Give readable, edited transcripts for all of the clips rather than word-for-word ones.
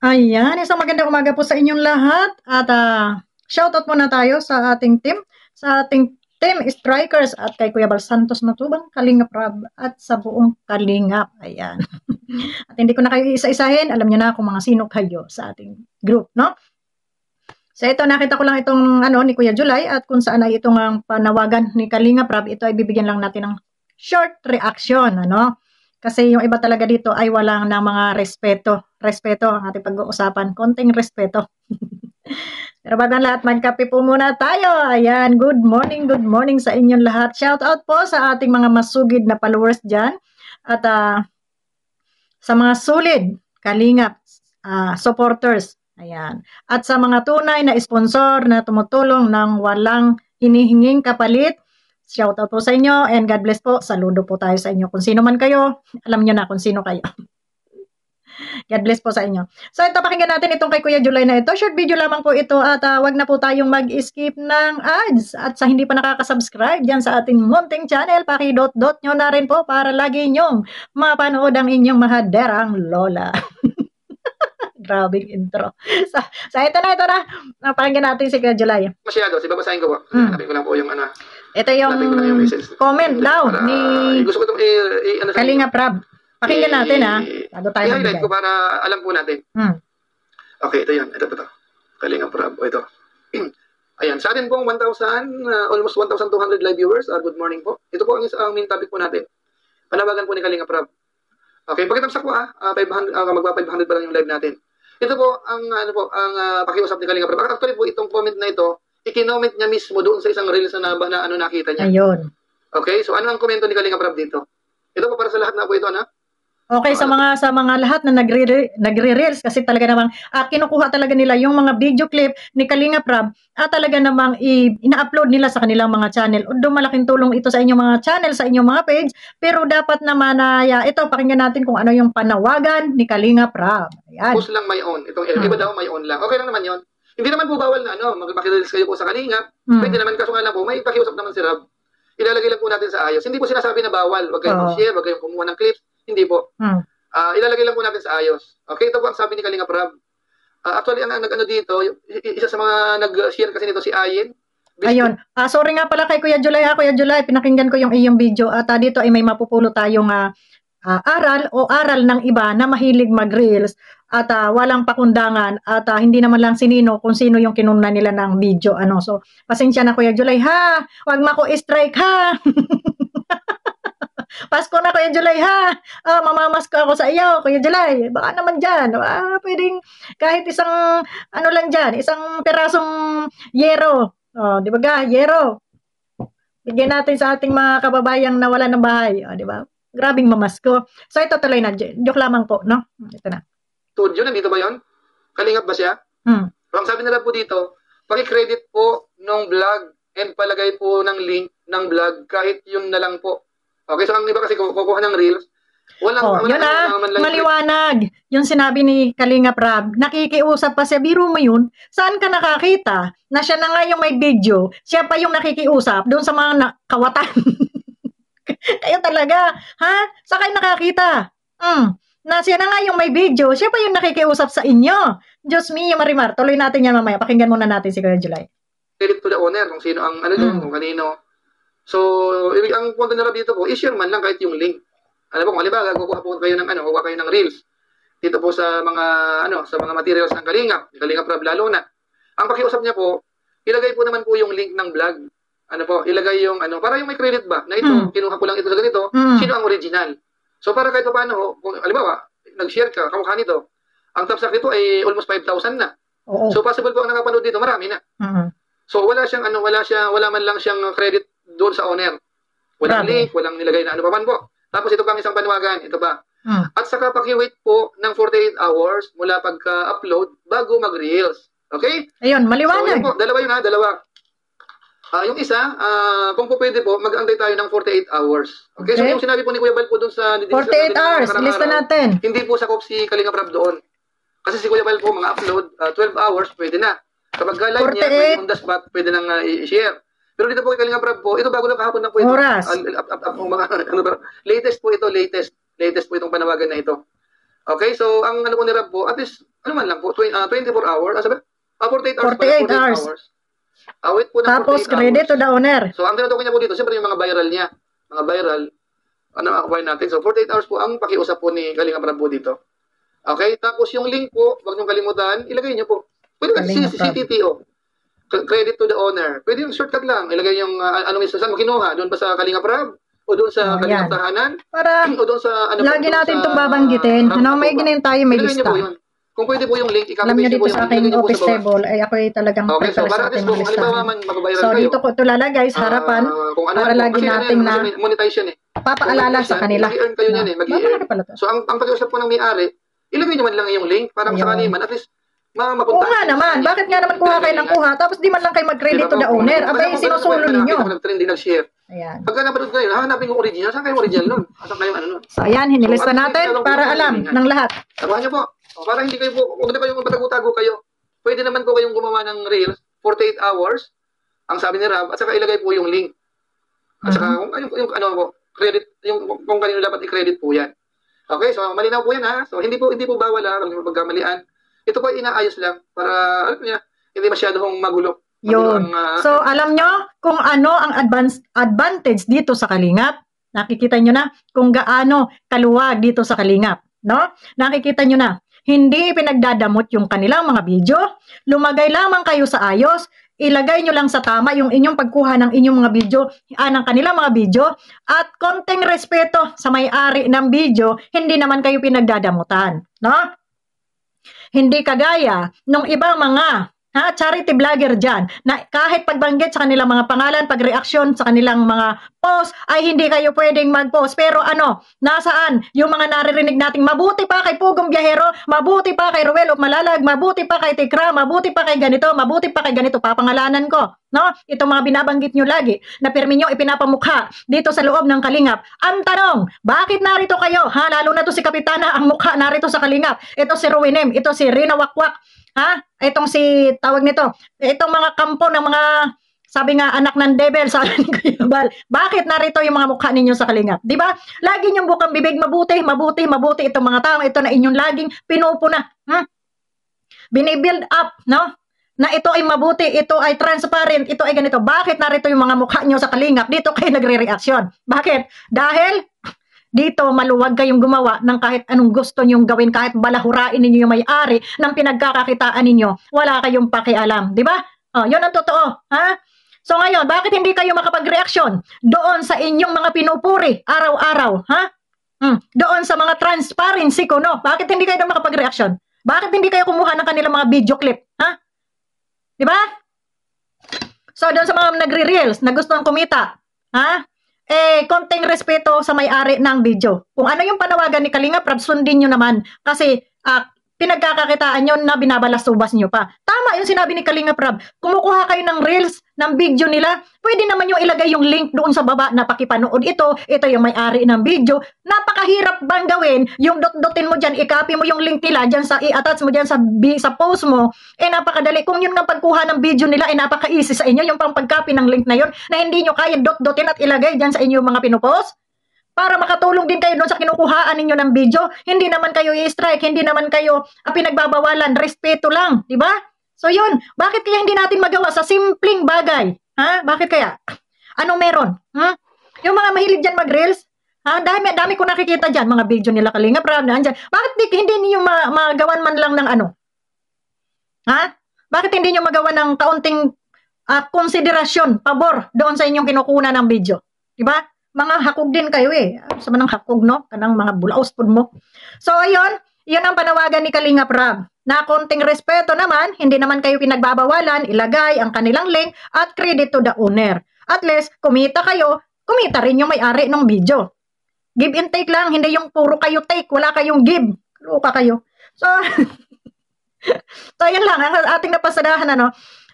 Ayan, isang magandang umaga po sa inyong lahat at shoutout muna tayo sa ating team strikers at kay Kuya Bal Santos Matubang, Kalingap Rab at sa buong Kalingap. Ayan. At hindi ko na kayo isa-isahin, alam niyo na kung mga sino kayo sa ating group, no? So ito, nakita ko lang itong ni Kuya July at kung saan ay itong ang panawagan ni Kalingap Rab, ito ay bibigyan lang natin ng short reaction, ano? Kasi yung iba talaga dito ay walang na mga respeto. Respeto ang ating pag-uusapan. Konting respeto. Pero bago ang lahat, magkape po muna tayo. Ayan, good morning sa inyong lahat. Shout out po sa ating mga masugid na followers dyan. At sa mga solid, kalingap, supporters. Ayan. At sa mga tunay na sponsor na tumutulong ng walang hinihinging kapalit, shout out po sa inyo and God bless po. Saludo po tayo sa inyo. Kung sino man kayo, alam nyo na kung sino kayo. God bless po sa inyo. So ito, pakinggan natin itong kay Kuya July na ito. Short video lamang po ito at wag na po tayong mag-skip ng ads. At sa hindi pa nakaka-subscribe dyan sa ating munting channel, paki-dot-dot nyo na rin po para lagi nyong mapanood ang inyong mahaderang lola. Grabing intro. So ito na. Pakinggan natin si Kuya July. Masyado, babasahin ko po. Hanapin ko lang po yung Ito yung comment daw ni gusto ko itong Kalingap Rab. Pakinggan natin bago tayo i-highlight ko para alam po natin. Okay, ito yan. Ito. Kalingap Rab. Ito. Ayan, sa atin pong 1,000, almost 1,200 live viewers. Good morning po. Ito po ang main topic po natin. Panawagan po ni Kalingap Rab. Okay, pagkatapos ko magpa-500 pa lang yung live natin. Ito po ang pakiusap ni Kalingap Rab. Actually po itong comment na ito, i-comment niya mismo doon sa isang reels na nakita niya. Ayun. Okay, so ano ang komento ni Kalingap Rab dito? Ito po para sa lahat na po ito, Okay, sa mga lahat na nagre-reels kasi talaga namang kinukuha talaga nila yung mga video clip ni Kalingap Rab talaga namang ina-upload nila sa kanilang mga channel. Although malaking tulong ito sa inyong mga channel, sa inyong mga page, pero dapat naman ito, pakinggan natin kung ano yung panawagan ni Kalingap Rab. Ayan. Post lang my own. Itong iba daw my own lang. Okay lang naman yon. Hindi naman po bawal na magpaki-reels kayo po sa Kalingap. Pwede naman, kaso nga lang po, may pakiusap naman si Rab. Ilalagay lang po natin sa ayos. Hindi po sinasabi na bawal. Huwag kayong share, huwag kayong kumuha ng clips. Hindi po. Ilalagay lang po natin sa ayos. Okay, ito po ang sabi ni Kalingap Rab. Actually, ang nag-ano dito, isa sa mga nag-share kasi nito si Ayin. Ayun. Sorry nga pala kay Kuya July. Kuya July, pinakinggan ko yung iyong video at dito ay may mapupulot tayong aral ng iba na mahilig mag-reels at walang pakundangan at hindi naman lang sinino kung sino yung kinuna nila ng video. So, pasensya na Kuya July ha. Wag mako strike ha. Pasko na Kuya July ha. Mamamasko ako sa iyo Kuya July. Baka naman dyan. Pwedeng kahit isang lang dyan. Isang perasong yero. Di ba ga? Yero. Bigyan natin sa ating mga kababayang nawalan ng bahay. Di ba? Grabing mamasko. So ito tuloy na. Joke lamang po. No? Ito na. Studio, nandito ba yun? Kalingap ba siya? Ang sabi nila po dito, paki-credit po nung vlog and palagay po ng link ng vlog kahit yun na lang po. Okay, so ang iba kasi kukuha ng reels. Maliwanag. Yung sinabi ni Kalingap Rab, nakikiusap pa siya. Biro mo yun, saan ka nakakita? Na siya na nga yung may video, siya pa yung nakikiusap doon sa mga kawatan. Kayo talaga, ha? Saan kayo nakakita? Na siya na nga yung may video, siya pa yung nakikiusap sa inyo. Diyos mio, Marimar. Tuloy natin yan mamaya. Pakinggan muna natin si Kuya July. Credit to the owner, kung sino ang kung kanino. So, ang punto nila dito po, i-share man lang kahit yung link. Alam mo, kung halimbawa, kukuha po kayo ng reels. Dito po sa mga, sa mga materials ng Kalingap, Kalingap Rab lalo na. Ang pakiusap niya po, ilagay po naman po yung link ng vlog. Ilagay yung, para yung may credit ba, na ito, kinuha ko lang ito sa ganito, sino ang original. So, para kahit paano, kung, halimbawa, nag-share ka, kamukha nito, ang thumbs nito ay almost 5,000 na. So, possible po ang nakapanood dito, marami na. So, wala man lang siyang credit doon sa owner. Walang link, walang nilagay na pa man po. Tapos ito pang isang panawagan, ito ba? At saka paki-wait po ng 48 hours mula pagka-upload bago mag-reels. Okay? Ayun, maliwanag. So, po, dalawa. Yung isa, kung po pwede po, mag-antay tayo ng 48 hours. Okay? So yung sinabi po ni Kuya Bal po doon sa 48 hours, lista natin. Hindi po sakop si Kalingap Rab doon. Kasi si Kuya Bal po, mga upload, 12 hours, pwede na. Kapag live niya, on the spot, pwede nang i-share. Pero dito po kay Kalingap Rab po, ito bago lang kahapon na po ito. Oras. Latest po ito, latest po itong panawagan na ito. Okay, so ang ano po ni Rob po, at least, ano man lang po, 24 hours, sabi? 48 hours 48 pala, 48 hours. hours. Wait po ng Tapos 48 credit hours. to the owner. So, ang tinutukoy niya po dito, siyempre yung mga viral niya. Mga viral, ano acquire natin. So, 48 hours po ang pakiusap po ni Kalinga Prab po dito. Okay, tapos yung link po, huwag niyong kalimutan, ilagay niyo po. Pwede ka Kalinga Prab. CTTO. Credit to the owner. Pwede yung shortcut lang. Ilagay yung ano minsan saan mo kinuha? Doon ba sa Kalinga Prab? O doon sa Kalinga Yan. Tahanan? Para O doon sa ano lagi doon natin sa, itong babanggitin. Ano, may ginayin tayo, may ilagay niyo lista. po yun. Kung pwede po yung link, Alam nyo i-copy dito po yung sa link, aking ilagay niyo po office sa baba. table ay ako ay talagang Okay, so prepare para sa at least ating po, mga kung halimbawa listahan. man mababayaran So kayo, dito ko ito lalagay sa harapan kung ano para yan po, lagi kasi ano nating yan, na kasi monetize yan eh. papaalala Kung sa kanila. mag-i-earn kayo niyan eh, mag-i-earn. Bakit pala to? So ang pakiusap po ng may-ari, ilagay nyo man lang yung link para Ayun. masakali man, at least Oo mapuntahan nga kayo sa naman, kanya. bakit nga naman kuha kayo ng kuha tapos di man lang kayo mag-credit to the Diba po? owner? Kung Abay, kung sinusulo nakita ninyo. ko nag-trend din nag-share. Ayan. Pagka napanood kayo, hanapin yung original. Saan kayo original nun? Saan kayo ano nun? So ayan, hinilista natin para alam ng lahat. Sabahan nyo po. O, para hindi kayo po, huwag na kayong magpatago-tago kayo. Pwede naman po kayong gumawa ng reels, 48 hours, ang sabi ni Rab, at saka ilagay po yung link. At saka yung ano po, credit, yung kung kanino dapat i-credit po yan. Okay, so malinaw po yan ha. So hindi po bawal ha, huwag niyo pagkamalian. Ito po ay inaayos lang para ano niya, hindi masyadong magulo. Yun. So alam nyo kung ano ang advantage dito sa Kalingap. Nakikita nyo na kung gaano kaluwag dito sa Kalingap. No? Nakikita nyo na. Hindi pinagdadamot yung kanilang mga video. Lumagay lamang kayo sa ayos. Ilagay nyo lang sa tama yung inyong pagkuha ng inyong mga video, ng kanilang mga video, at konting respeto sa may-ari ng video, hindi naman kayo pinagdadamutan. No? Hindi kagaya nung ibang mga charity vlogger dyan, na kahit pagbanggit sa kanilang mga pangalan, pagreaksyon sa kanilang mga post, ay hindi kayo pwedeng mag-post. Pero ano, nasaan yung mga naririnig nating mabuti pa kay Pugong Biyahero, mabuti pa kay Ruel of Malalag, mabuti pa kay Tikra, mabuti pa kay ganito, mabuti pa kay ganito, papangalanan ko. No? Itong mga binabanggit nyo lagi, na pirmi nyo ipinapamukha dito sa loob ng Kalingap. Ang tanong, bakit narito kayo? Lalo na to si Kapitana, ang mukha narito sa Kalingap. Ito si Ruinem, ito si Rina Wakwak, itong si, tawag nito, itong mga kampo ng mga, sabi nga, anak ng devil, sabi ni Kuya Bal, bakit narito yung mga mukha ninyo sa Kalingap? Di ba? Lagi yung bukang bibig, mabuti, mabuti, mabuti itong mga tao, ito na inyong laging pinupuna. Binibuild up, no? Na ito ay mabuti, ito ay transparent, ito ay ganito. Bakit narito yung mga mukha nyo sa Kalingap? Dito kayo nagre-reaksyon. Bakit? Dahil dito maluwag kayong gumawa ng kahit anong gusto nyong gawin, kahit balahurain ninyo yung may-ari ng pinagkakakitaan ninyo, wala kayong pakialam, di ba? Yun ang totoo, ha? So ngayon, bakit hindi kayo makapag-reaksyon doon sa inyong mga pinupuri araw-araw, ha? Doon sa mga transparency ko, no? Bakit hindi kayo makapag-reaksyon? Bakit hindi kayo kumuha ng kanilang mga video clip, ha? Di ba? So doon sa mga nagre-reels na gustong kumita, ha? Konting respeto sa may-ari ng video. Kung ano yung panawagan ni Kalinga Prab, sundin nyo naman. Kasi pinagkakakitaan nyo na binabalasubas nyo pa. Tama yung sinabi ni Kalinga Prab. Kumukuha kayo ng reels, ng video nila, pwede naman yung ilagay yung link doon sa baba na pakipanood ito yung may-ari ng video. Napakahirap bang gawin? Yung dot-dotin mo dyan, i-copy mo yung link nila dyan, i-attach mo dyan sa post mo, napakadali. Kung yun ng pagkuha ng video nila, napaka-easy sa inyo, yung pang pag-copy ng link na yun, na hindi nyo kaya dot-dotin at ilagay dyan sa inyong mga pinupost. Para makatulong din kayo doon sa kinukuhaan ninyo ng video. Hindi naman kayo i-strike, hindi naman kayo pinagbabawalan, respeto lang, di ba? So yun, bakit kaya hindi natin magawa sa simpleng bagay? Bakit kaya? Anong meron? Yung mga mahilig dyan mag-reels, dami ko nakikita dyan, mga video nila Kalinga Prab, nandyan. Bakit hindi niyo magawan man lang ng ano? Bakit hindi niyo magawa ng kaunting konsiderasyon, pabor doon sa inyong kinukuna ng video? Di ba? Mga hakog din kayo sa manang hakog, no? Kanang mga bulaos po mo. So, ayun, yun ang panawagan ni Kalinga Prab. Na konting respeto naman, hindi naman kayo pinagbabawalan, ilagay ang kanilang link at credit to the owner. At least, kumita kayo, kumita rin yung may-ari ng video. Give and take lang, hindi yung puro kayo take, wala kayong give. Luka kayo. So, yan lang, ang ating napasadahan,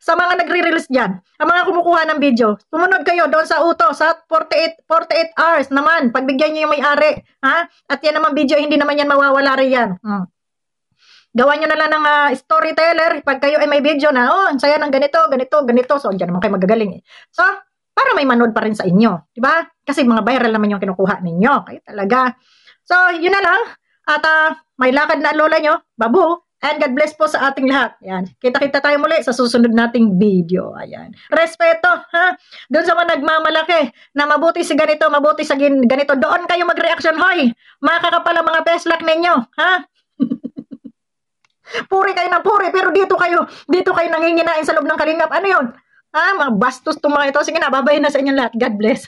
sa mga nagre-release dyan, ang mga kumukuha ng video, sumunod kayo doon sa uto, sa 48 hours naman, pagbigyan nyo yung may-ari, at yan naman video, hindi naman yan mawawala rin yan. Gawa nyo na lang ng storyteller, pag kayo ay may video na, ang saya ng ganito, so dyan naman kayo magagaling. So, para may manood pa rin sa inyo, di ba? Kasi mga viral naman yung kinukuha ninyo, kayo talaga. So, yun na lang, At may lakad na ang lola nyo. Babu. And God bless po sa ating lahat. Yan. Kita-kita tayo muli sa susunod nating video. Ayan. Respeto, ha? Doon sa mga nagmamalaki na mabuti si ganito, mabuti sa ganito, doon kayo mag-reaction. Hoy, mga kakapala, mga peslak ninyo, ha? Puri kayo ng puri, pero dito kayo nanginginain sa loob ng kalingap. Ano yun? Ha? Mga bastos itong mga ito. Sige na, babayin na sa inyong lahat. God bless.